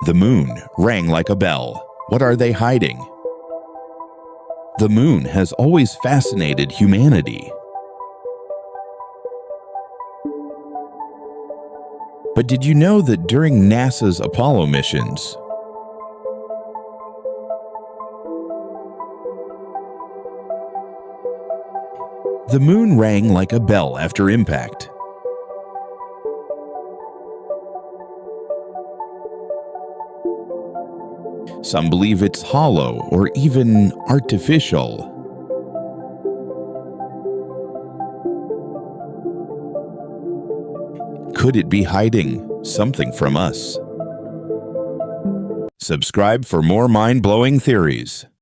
The moon rang like a bell. What are they hiding? The moon has always fascinated humanity. But did you know that during NASA's Apollo missions, the moon rang like a bell after impact? Some believe it's hollow or even artificial. Could it be hiding something from us? Subscribe for more mind-blowing theories.